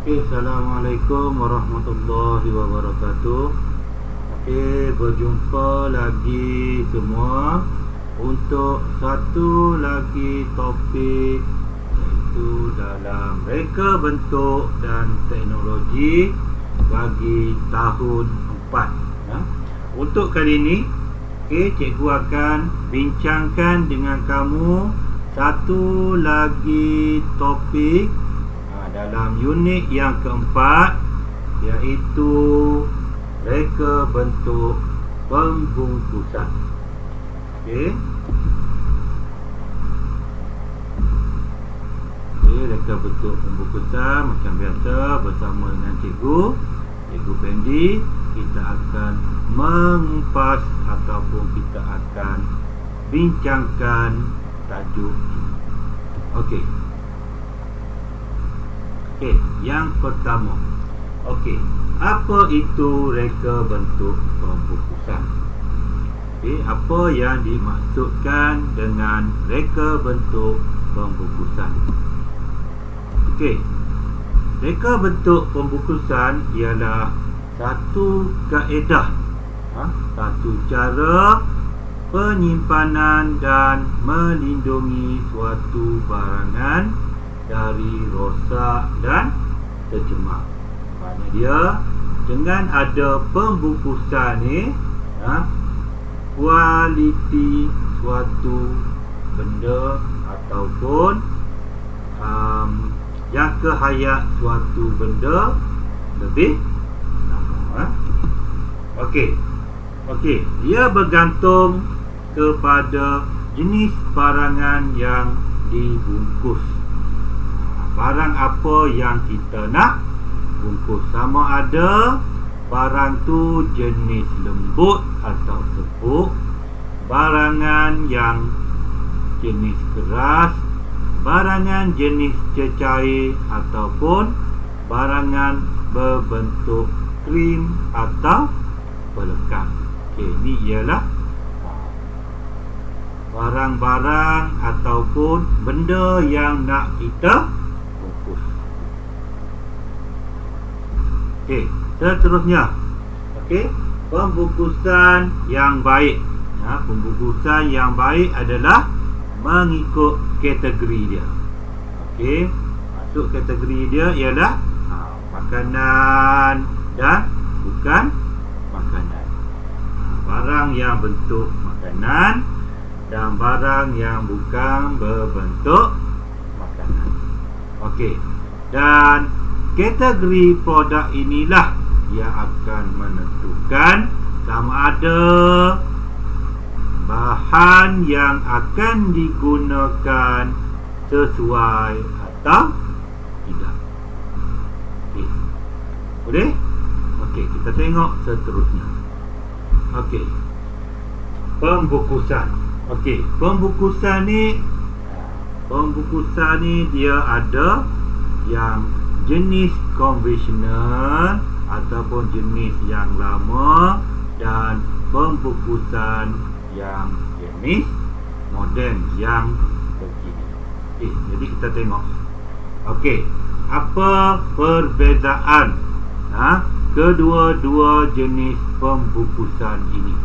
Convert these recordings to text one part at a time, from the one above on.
Assalamualaikum warahmatullahi wabarakatuh. Berjumpa lagi semua untuk satu lagi topik, iaitu dalam reka bentuk dan teknologi bagi tahun 4. Untuk kali ini, cikgu akan bincangkan dengan kamu satu lagi topik dalam unit yang keempat, iaitu reka bentuk pembungkusan. Reka bentuk pembungkusan macam biasa bersama dengan cikgu Fendi. Kita akan mengupas ataupun kita akan bincangkan tajuk ini. Yang pertama, apa itu reka bentuk pembungkusan? Apa yang dimaksudkan dengan reka bentuk pembungkusan? Reka bentuk pembungkusan ialah satu kaedah, satu cara penyimpanan dan melindungi suatu barangan dari rosak dan tercemar. Maknanya dia dengan ada pembungkusan ni, kualiti suatu benda ataupun jangka hayat suatu benda lebih lama. Dia bergantung kepada jenis barangan yang dibungkus. Barang apa yang kita nak bungkus, sama ada barang tu jenis lembut atau sepuk, barangan yang jenis keras, barangan jenis cecair, ataupun barangan berbentuk krim atau pelekat. Ini ialah barang-barang ataupun benda yang nak kita bungkus. Seterusnya, pembungkusan yang baik. Pembungkusan yang baik adalah mengikut kategori dia. Masuk kategori dia ialah makanan dan bukan makanan. Barang yang bentuk makanan dan barang yang bukan berbentuk makanan. Dan kategori produk inilah yang akan menentukan sama ada bahan yang akan digunakan sesuai atau tidak. Boleh? Kita tengok seterusnya. Pembungkusan. Pembungkusan ni dia ada yang jenis konvensional ataupun jenis yang lama, dan pembungkusan yang jenis moden yang terkini. Jadi kita tengok. Apa perbezaan kedua-dua jenis pembungkusan ini?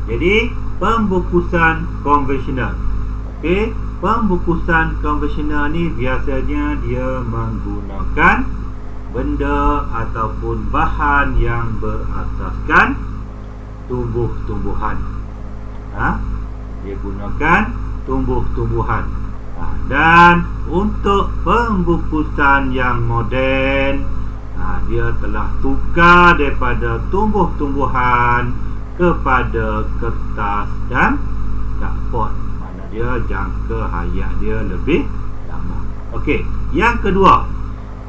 Jadi pembungkusan konvensional. Pembungkusan konvensional ni biasanya dia menggunakan benda ataupun bahan yang berasaskan tumbuh-tumbuhan. Dia gunakan tumbuh-tumbuhan. Dan untuk pembungkusan yang moden, dia telah tukar daripada tumbuh-tumbuhan kepada kertas dan cardboard. Mana dia jangka hayat dia lebih lama. Yang kedua,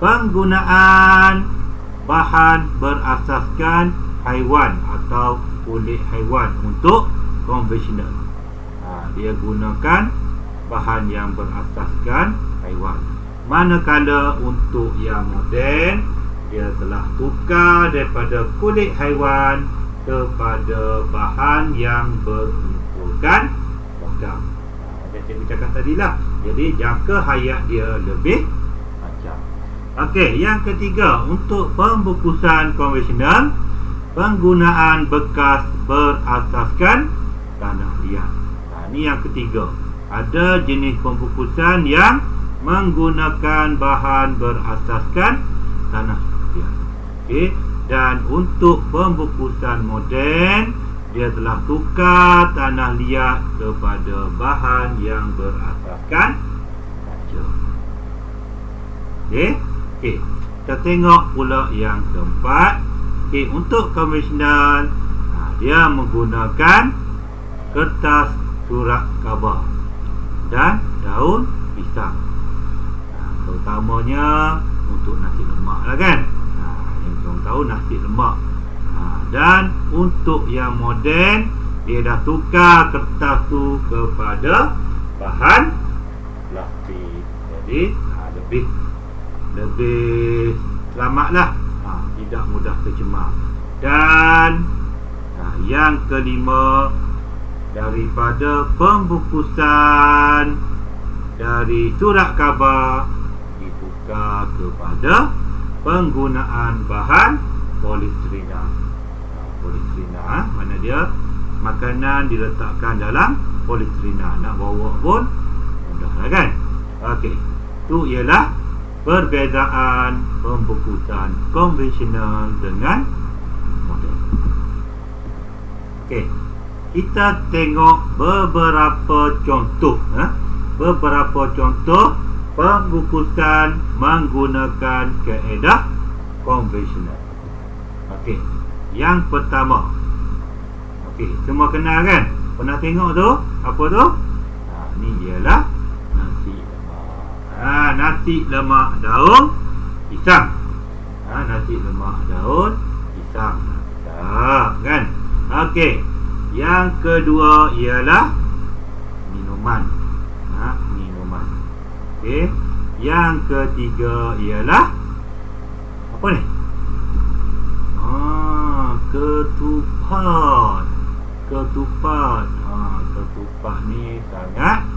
penggunaan bahan berasaskan haiwan atau kulit haiwan untuk konvensional. Dia gunakan bahan yang berasaskan haiwan. Manakala untuk yang moden, dia telah tukar daripada kulit haiwan kepada bahan yang berunsurkan logam. Macam saya cakap tadilah. Jadi jangka hayat dia lebih macam. Okey, yang ketiga, untuk pembungkusan konvensional, penggunaan bekas berasaskan tanah liat. Ini yang ketiga. Ada jenis pembungkusan yang menggunakan bahan berasaskan tanah liat. Okey, dan untuk pembungkusan moden, dia telah tukar tanah liat kepada bahan yang berasaskan kaca. Okey, kita tengok pula yang keempat. Okey, untuk konvensional, dia menggunakan kertas surat khabar dan daun pisang. Terutamanya untuk nasi lemak lah kan. Yang korang tahu nasi lemak. Dan untuk yang moden, dia dah tukar kertas tu kepada bahan plastik. Jadi lebih selamatlah, tidak mudah tercemar. Dan yang kelima, daripada pembungkusan dari surat khabar ditukar kepada penggunaan bahan polistirena. Polistirena, mana dia makanan diletakkan dalam polistirena, nak bawa pun mudah lah kan. Okey, tu ialah perbezaan pembungkusan konvensional dengan moden. Okey, kita tengok beberapa contoh. Beberapa contoh pembungkusan menggunakan kaedah konvensional. Okey, yang pertama. Okey, semua kenal kan? Pernah tengok tu? Apa tu? Ni ialah nasi lemak. Nasi lemak daun pisang. Nasi lemak daun pisang. Kan? Okey, yang kedua ialah minuman. Minuman. Okey, yang ketiga ialah apa ni? Ketupat. Ketupat. Ketupat ni sangat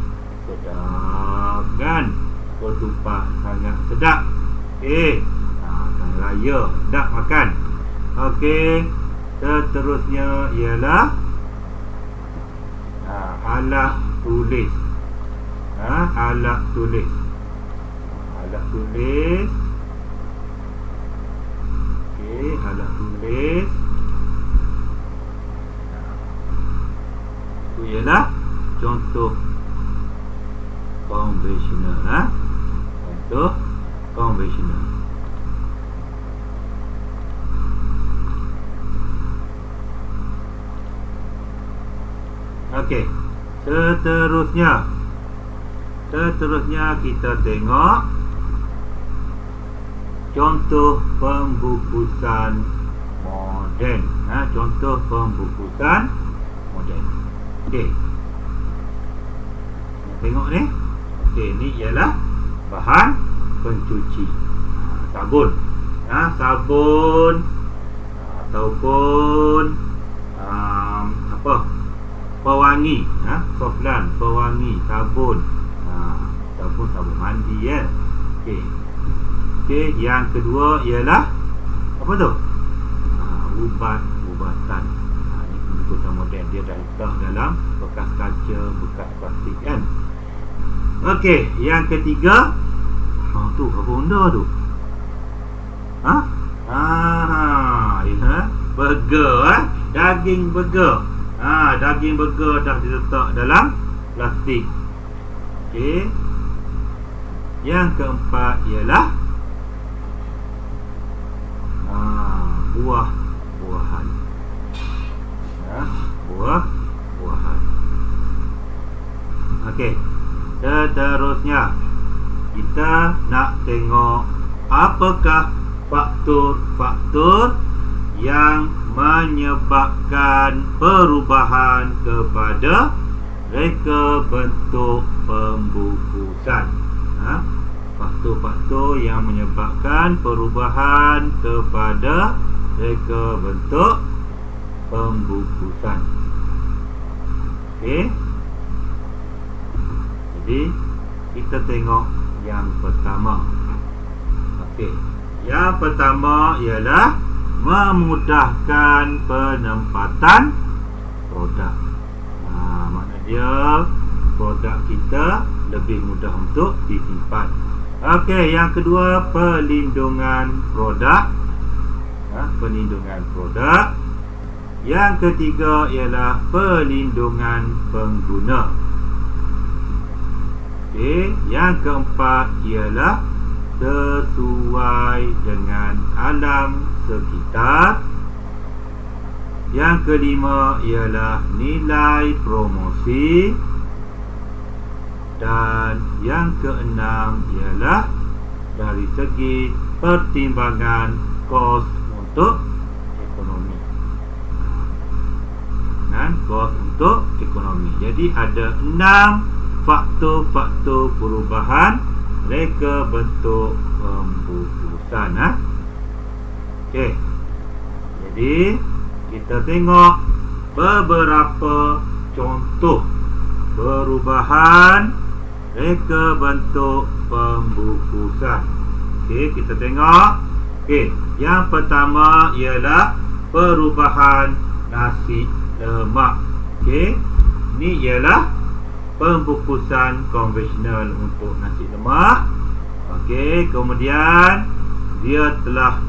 sedap kan? Ketupat sangat sedap. Okey, Hari Raya sedap makan. Okey, seterusnya ialah alat tulis. Alat tulis. Alat tulis. Okey, alat tulis. Itu ialah contoh konvensional. Contoh konvensional. Okey, seterusnya kita tengok contoh pembungkusan moden. Contoh pembungkusan moden. Okey, tengok ni. Okey, ni ialah bahan pencuci. Sabun. Sabun ataupun pewangi, soflan, pewangi, sabun, ataupun sabun mandi ya. Okey, yang kedua ialah apa tu? Ubat-ubatan. Ini pembungkusan moden, dia dah letak dalam bekas kaca, bekas plastik kan. Okey, yang ketiga, tu apa benda tu? Burger, daging burger. Daging burger dah diletak dalam plastik. Okey. Yang keempat ialah buah-buahan. Buah-buahan. Okey. Seterusnya kita nak tengok apakah faktor-faktor yang menyebabkan perubahan kepada reka bentuk pembungkusan. Faktor-faktor yang menyebabkan perubahan kepada reka bentuk pembungkusan. Okey. Jadi kita tengok yang pertama. Okey. Yang pertama ialah memudahkan penempatan produk. Makna dia produk kita lebih mudah untuk disimpan. Okey, yang kedua perlindungan produk. Perlindungan produk. Yang ketiga ialah perlindungan pengguna. Okey, yang keempat ialah sesuai dengan alam sekitar. Yang kelima ialah nilai promosi. Dan yang keenam ialah dari segi pertimbangan kos untuk ekonomi. Dan kos untuk ekonomi. Jadi ada 6 faktor-faktor perubahan reka bentuk pembukusan. Okey. Jadi kita tengok beberapa contoh perubahan reka bentuk pembukusan. Okey, kita tengok. Okey, yang pertama ialah perubahan nasi lemak. Okey, ini ialah pembukusan konvensional untuk nasi lemak. Okey, kemudian dia telah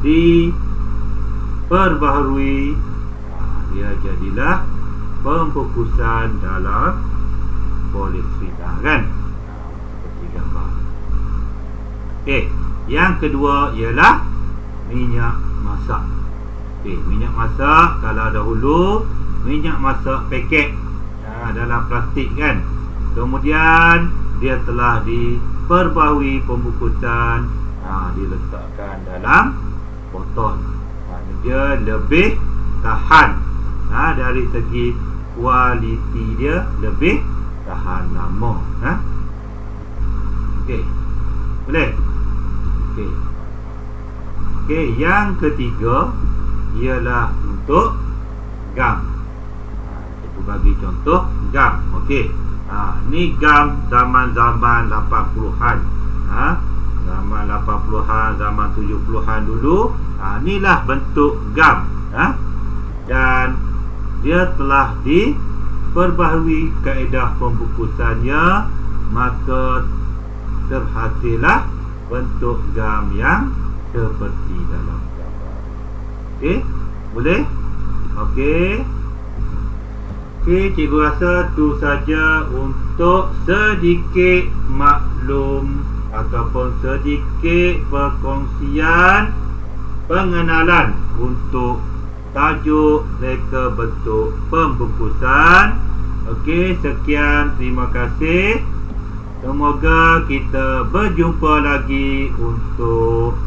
diperbaharui. Dia jadilah pembukusan dalam polietilen, kan? Seperti gambar. Okey, yang kedua ialah minyak masak. Okey, minyak masak kalau dahulu minyak masak paket dalam plastik, kan? Kemudian dia telah diperbaharui pembungkusan, diletakkan dalam botol. Dia lebih tahan, dari segi kualiti dia lebih tahan lama. Okey, boleh? Okey. Okey, yang ketiga ialah untuk gam. Kita bagi contoh gam. Okey. Ni gam zaman-zaman 80-an. Zaman 80-an, zaman 70-an dulu. Inilah bentuk gam. Dan dia telah diperbaharui kaedah pembungkusannya, maka terhasillah bentuk gam yang seperti dalam gambar. Okey, boleh? Okey. Okey, cikgu rasa itu saja untuk sedikit maklum ataupun sedikit perkongsian pengenalan untuk tajuk reka bentuk pembungkusan. Okey, sekian, terima kasih. Semoga kita berjumpa lagi untuk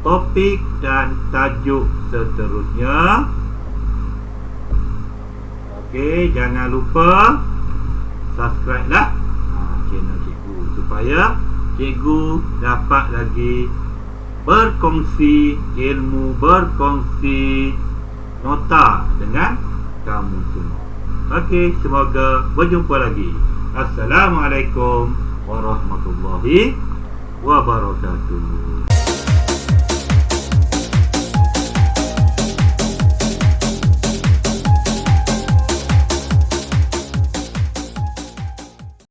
topik dan tajuk seterusnya. Okey, jangan lupa subscribe lah channel cikgu supaya cikgu dapat lagi berkongsi ilmu, berkongsi nota dengan kamu semua. Okey, semoga berjumpa lagi. Assalamualaikum warahmatullahi wabarakatuh.